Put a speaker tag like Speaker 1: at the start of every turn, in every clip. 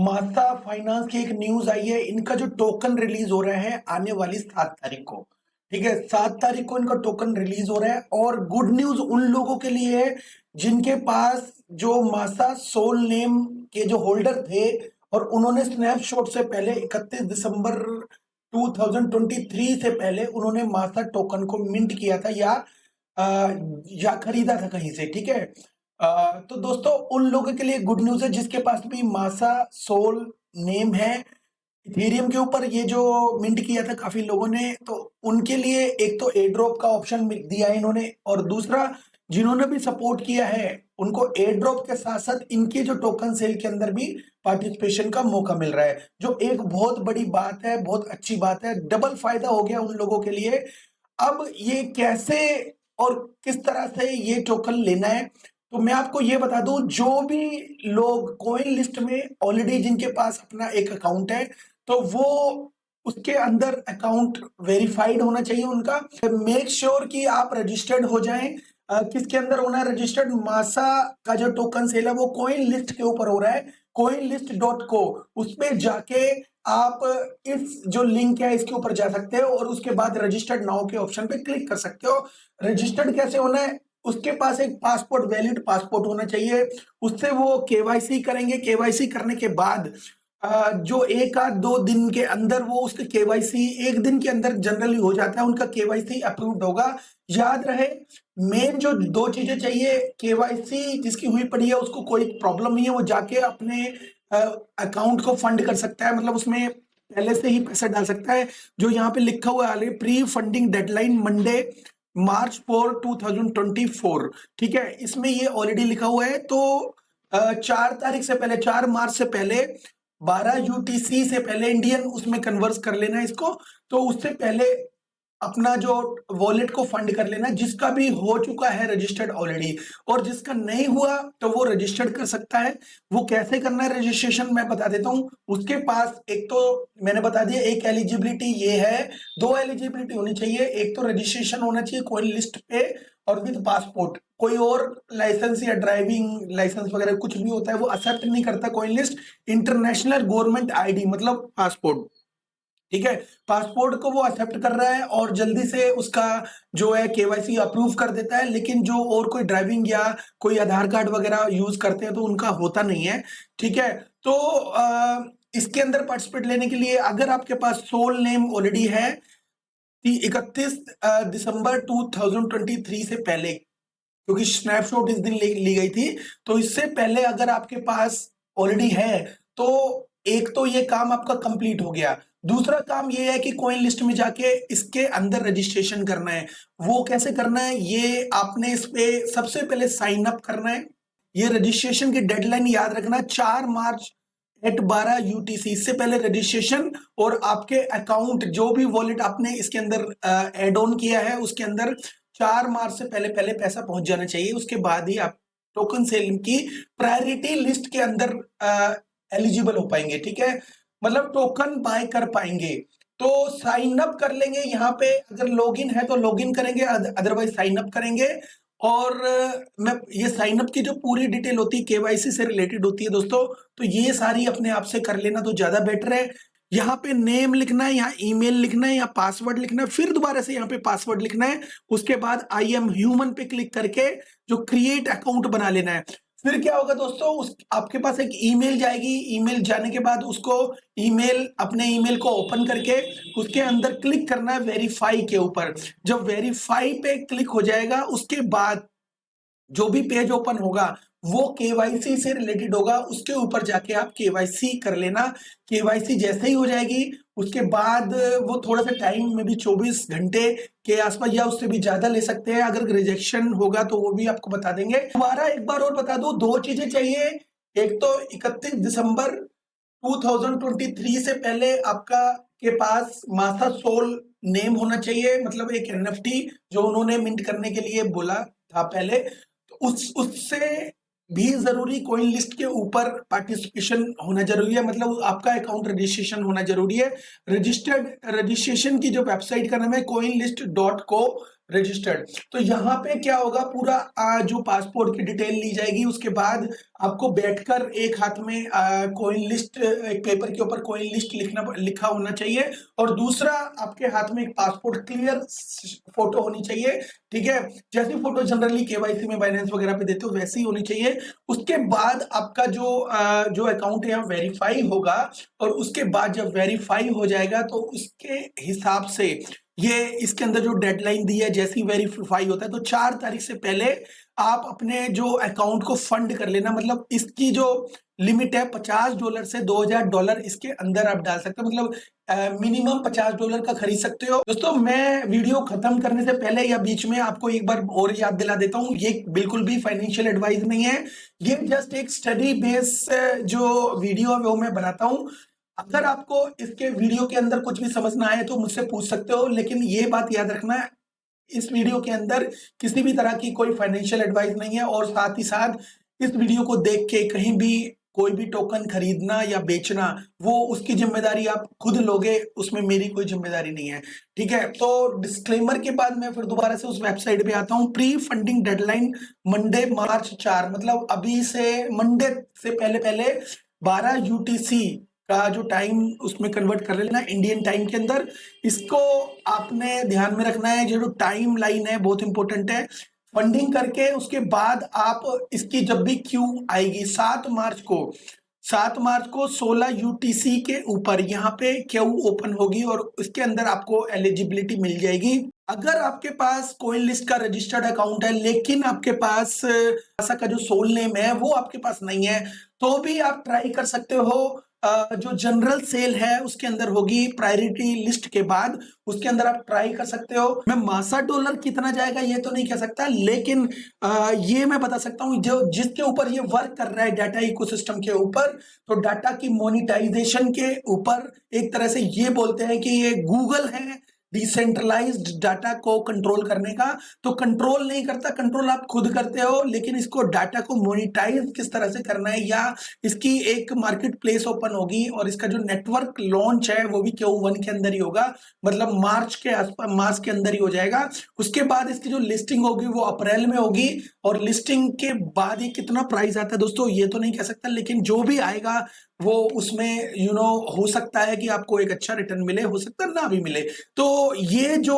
Speaker 1: मासा फाइनेंस की एक न्यूज आई है। इनका जो टोकन रिलीज हो रहा है आने वाली 7 तारीख को। ठीक है, 7 तारीख को इनका टोकन रिलीज हो रहा है। और गुड न्यूज उन लोगों के लिए है जिनके पास जो मासा सोल नेम के जो होल्डर थे और उन्होंने स्नैपशॉट से पहले 31 दिसंबर 2023 से पहले उन्होंने मासा टोकन को मिंट किया था या खरीदा था कहीं से। ठीक है, तो दोस्तों उन लोगों के लिए गुड न्यूज है जिसके पास भी मासा सोल नेम है इथेरियम के ऊपर। ये जो मिंट किया था काफी लोगों ने, तो उनके लिए एक तो एयर ड्रॉप का ऑप्शन दिया है इन्होंने, और दूसरा जिन्होंने भी सपोर्ट किया है उनको एयर ड्रॉप के साथ साथ इनके जो टोकन सेल के अंदर भी पार्टिसिपेशन का मौका मिल रहा है, जो एक बहुत बड़ी बात है, बहुत अच्छी बात है। डबल फायदा हो गया उन लोगों के लिए। अब ये कैसे और किस तरह से ये टोकन लेना है, तो मैं आपको ये बता दूं, जो भी लोग कॉइन लिस्ट में ऑलरेडी जिनके पास अपना एक अकाउंट है, तो वो उसके अंदर अकाउंट वेरीफाइड होना चाहिए उनका। मेक श्योर कि आप रजिस्टर्ड हो जाएं। किसके अंदर होना है रजिस्टर्ड? मासा का जो टोकन सेल है वो कॉइन लिस्ट के ऊपर हो रहा है, coinlist.co। उसमें जाके आप इस जो लिंक है इसके ऊपर जा सकते हो और उसके बाद रजिस्टर्ड नाउ के ऑप्शन पे क्लिक कर सकते हो। रजिस्टर्ड कैसे होना है? उसके पास एक पासपोर्ट, वैलिड पासपोर्ट होना चाहिए। उससे वो केवाईसी करेंगे। केवाईसी करने के बाद जो 1 आध 2 दिन के अंदर वो उसके केवाईसी, 1 दिन के अंदर जनरली हो जाता है, उनका केवाईसी अप्रूव्ड होगा। याद रहे, मेन जो 2 चीजें चाहिए, केवाईसी जिसकी हुई पड़ी है उसको कोई प्रॉब्लम नहीं है, वो जाके अपने अकाउंट को फंड कर सकता है, मतलब उसमें पहले से ही पैसा डाल सकता है। जो यहाँ पे लिखा हुआ है pre funding deadline Monday March 4, 2024। ठीक है, इसमें ये ऑलरेडी लिखा हुआ है। तो 4 तारीख से पहले, 4 मार्च से पहले, 12 UTC से पहले इंडियन उसमें कन्वर्स कर लेना इसको। तो उससे पहले अपना जो वॉलेट को फंड कर लेना, जिसका भी हो चुका है रजिस्टर्ड ऑलरेडी, और जिसका नहीं हुआ तो वो रजिस्टर्ड कर सकता है। वो कैसे करना है रजिस्ट्रेशन मैं बता देता हूं। उसके पास एक तो मैंने बता दिया, एक एलिजिबिलिटी ये है, 2 एलिजिबिलिटी होनी चाहिए। एक तो रजिस्ट्रेशन होना चाहिए कॉइन लिस्ट पे और विद पासपोर्ट। कोई और लाइसेंस या ड्राइविंग लाइसेंस वगैरह कुछ भी होता है वो एक्सेप्ट नहीं करता coin list. International government ID मतलब पासपोर्ट। ठीक है, पासपोर्ट को वो एक्सेप्ट कर रहा है और जल्दी से उसका जो है केवाईसी अप्रूव कर देता है। लेकिन जो और कोई ड्राइविंग या कोई आधार कार्ड वगैरह यूज करते हैं तो उनका होता नहीं है। ठीक है, तो इसके अंदर पार्टिसिपेट लेने के लिए अगर आपके पास सोल नेम ऑलरेडी है 31 दिसंबर 2023 से पहले, क्योंकि स्नैपशॉट इस दिन ली गई थी, तो इससे पहले अगर आपके पास ऑलरेडी है तो एक तो ये काम आपका कंप्लीट हो गया। दूसरा काम ये है कि कॉइन लिस्ट में जाके इसके अंदर रजिस्ट्रेशन करना है। वो कैसे करना है? ये आपने इस पे सबसे पहले साइन अप करना है। ये रजिस्ट्रेशन की डेडलाइन याद रखना, 4 मार्च एट 12 UTC। इससे पहले रजिस्ट्रेशन और आपके अकाउंट जो भी वॉलेट आपने इसके अंदर एड ऑन किया है उसके अंदर 4 मार्च से पहले पहले पैसा पहुंच जाना चाहिए। उसके बाद ही आप टोकन सेलिंग की प्रायोरिटी लिस्ट के अंदर एलिजिबल हो पाएंगे। ठीक है, मतलब टोकन बाय कर पाएंगे। तो साइन अप कर लेंगे यहाँ पे, अगर लॉगिन है तो लॉगिन करेंगे, अदरवाइज साइन अप करेंगे। और मैं ये साइन अप की जो पूरी डिटेल होती है केवाईसी से रिलेटेड होती है दोस्तों, तो ये सारी अपने आप से कर लेना तो ज्यादा बेटर है। यहाँ पे नेम लिखना है, यहाँ ईमेल लिखना है, यहाँ पासवर्ड लिखना है, फिर दोबारा से यहाँ पे पासवर्ड लिखना है। उसके बाद आई एम ह्यूमन पे क्लिक करके जो क्रिएट अकाउंट बना लेना है। फिर क्या होगा दोस्तों, उस आपके पास एक ईमेल जाएगी। ईमेल जाने के बाद उसको अपने ईमेल को ओपन करके उसके अंदर क्लिक करना है वेरीफाई के ऊपर। जब वेरीफाई पे क्लिक हो जाएगा उसके बाद जो भी पेज ओपन होगा वो केवाईसी से रिलेटेड होगा। उसके ऊपर जाके आप केवाईसी कर लेना। केवाईसी जैसे ही हो जाएगी उसके बाद वो थोड़ा सा टाइम में भी 24 घंटे के आसपास या उससे भी ज्यादा ले सकते हैं। अगर रिजेक्शन होगा तो वो भी आपको बता देंगे। दोबारा एक बार और बता दो, 2 चीजें चाहिए। एक तो 31 दिसंबर 2023 से पहले आपका के पास मासा सोल नेम होना चाहिए, मतलब एक एनएफटी जो उन्होंने मिंट करने के लिए बोला था पहले। तो उससे भी जरूरी कॉइन लिस्ट के ऊपर पार्टिसिपेशन होना जरूरी है, मतलब आपका अकाउंट रजिस्ट्रेशन होना जरूरी है। रजिस्ट्रेशन की जो वेबसाइट का नाम है coinlist.co रजिस्टर्ड। तो यहाँ पे क्या होगा, पूरा जो पासपोर्ट की डिटेल ली जाएगी, उसके बाद आपको बैठकर एक हाथ में कॉइन लिस्ट, एक पेपर के ऊपर कॉइन लिस्ट लिखा होना चाहिए, और दूसरा आपके हाथ में एक पासपोर्ट क्लियर फोटो होनी चाहिए, ठीक है। जैसी फोटो जनरली केवाईसी में बाइनेंस वगैरह पे देते हो वैसी होनी चाहिए। उसके बाद आपका जो अकाउंट है वेरीफाई होगा, और उसके बाद जब वेरीफाई हो जाएगा तो उसके हिसाब से ये इसके अंदर जो डेडलाइन दी है, जैसी वेरीफाई होता है तो 4 तारीख से पहले आप अपने जो अकाउंट को फंड कर लेना। मतलब इसकी जो लिमिट है $50 से $2000 इसके अंदर आप डाल सकते हो, मतलब मिनिमम $50 का खरीद सकते हो। दोस्तों, मैं वीडियो खत्म करने से पहले या बीच में आपको एक बार और याद दिला देता हूँ, ये बिल्कुल भी फाइनेंशियल एडवाइस नहीं है, ये जस्ट एक स्टडी बेस जो वीडियो है वो मैं बनाता हूँ। अगर आपको इसके वीडियो के अंदर कुछ भी समझ ना आए तो मुझसे पूछ सकते हो, लेकिन ये बात याद रखना, इस वीडियो के अंदर किसी भी तरह की कोई फाइनेंशियल एडवाइस नहीं है, और साथ ही साथ इस वीडियो को देख के कहीं भी कोई भी टोकन खरीदना या बेचना, वो उसकी जिम्मेदारी आप खुद लोगे, उसमें मेरी कोई जिम्मेदारी नहीं है, ठीक है। तो डिस्क्लेमर के बाद मैं फिर दोबारा से उस वेबसाइट पे आता हूँ। प्री फंडिंग डेडलाइन मंडे मार्च 4, मतलब अभी से मंडे से पहले पहले 12 यूटीसी का जो टाइम उसमें कन्वर्ट कर लेना इंडियन टाइम के अंदर। इसको आपने ध्यान में रखना है, जो टाइम लाइन है बहुत इंपॉर्टेंट है। फंडिंग करके उसके बाद आप इसकी जब भी क्यू आएगी 7 मार्च को 16 यूटीसी के ऊपर यहाँ पे क्यू ओपन होगी, और उसके अंदर आपको एलिजिबिलिटी मिल जाएगी। अगर आपके पास कॉइन लिस्ट का रजिस्टर्ड अकाउंट है लेकिन आपके पास मासा का जो सोल नेम है वो आपके पास नहीं है, तो भी आप ट्राई कर सकते हो। जो जनरल सेल है उसके अंदर होगी प्रायोरिटी लिस्ट के बाद, उसके अंदर आप ट्राई कर सकते हो। मैं मासा डॉलर कितना जाएगा ये तो नहीं कह सकता, लेकिन ये मैं बता सकता हूँ जो जिसके ऊपर ये वर्क कर रहा है डाटा इकोसिस्टम के ऊपर, तो डाटा की मोनिटाइजेशन के ऊपर एक तरह से ये बोलते हैं कि ये गूगल है डिसेंट्रलाइज्ड डाटा को कंट्रोल करने का। तो कंट्रोल नहीं करता, कंट्रोल आप खुद करते हो, लेकिन इसको डाटा को मोनिटाइज किस तरह से करना है, या इसकी एक मार्केट प्लेस ओपन होगी, और इसका जो नेटवर्क लॉन्च है वो भी Q1 के अंदर ही होगा, मतलब मार्च के आसपास, मार्च के अंदर ही हो जाएगा। उसके बाद इसकी जो लिस्टिंग होगी वो अप्रैल में होगी, और लिस्टिंग के बाद ये कितना प्राइस आता है दोस्तों ये तो नहीं कह सकता, लेकिन जो भी आएगा वो उसमें हो सकता है कि आपको एक अच्छा रिटर्न मिले, हो सकता है ना भी मिले। तो ये जो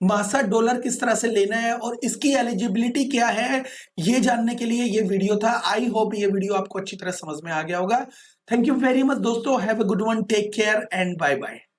Speaker 1: मासा डॉलर किस तरह से लेना है और इसकी एलिजिबिलिटी क्या है, ये जानने के लिए ये वीडियो था। आई होप ये वीडियो आपको अच्छी तरह समझ में आ गया होगा। थैंक यू वेरी मच दोस्तों, have a good one, take care and bye bye.